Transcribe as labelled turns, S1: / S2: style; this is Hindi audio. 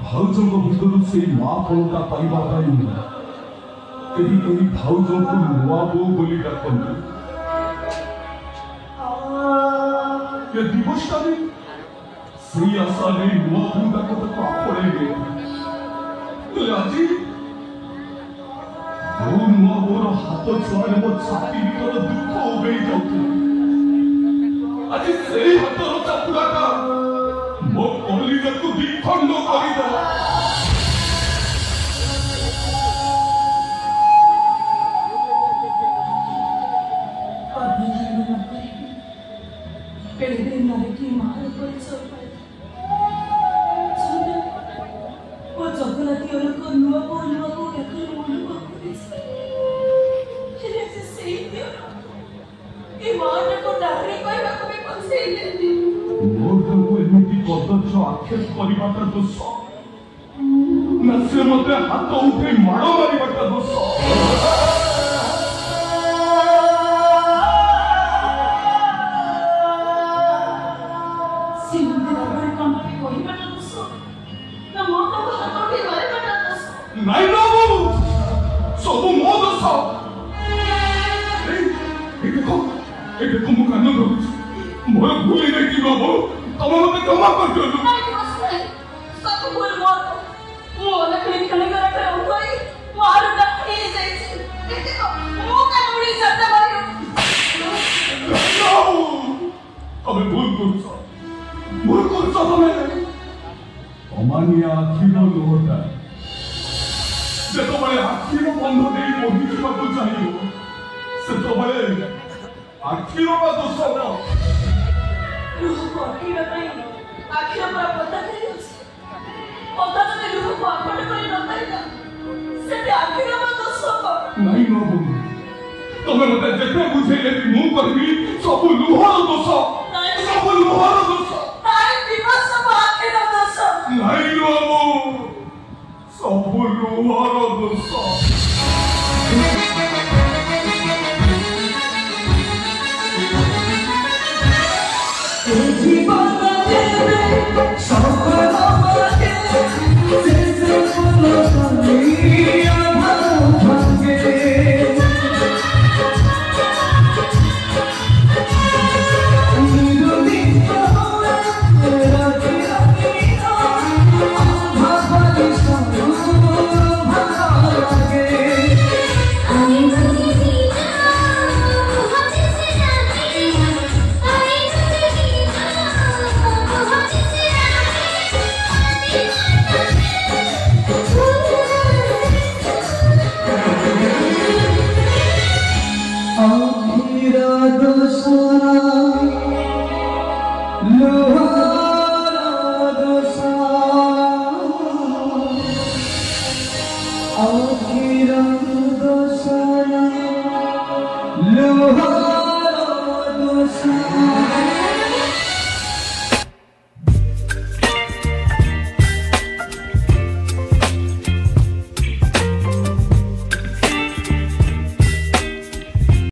S1: भाउजों भितर से माँ पौटा पाइबा कहीं भाउजों को नुआ बो बोली डाकते दिवस से आशा नहीं नुआ बो डाकते आपड़े आज नुआ बोर हाथ छुआने मो छाती भर दुख उबे जाते आज से हाथर चापुड़ाटा मो कलिजा को दिखंड करदेला आक्षेप करवाटा दोष ना से मत हाथ उठे माड़ मारिबाटा दोष नहीं बाबू सब मो दोष देखो मु कान करूँ मोर भूल नहीं बाबू तुम मत क्षमा कर दो अमानिया आखिर लोहटा जो आखिर बंध नहीं बहिजा चाहिए से आखिर दोष नहीं बाबू तुम मत जिते बुझेले मु कहबी सब लुहर दोष सब लुहर दोष नहीं बाबू सब लुहर दोष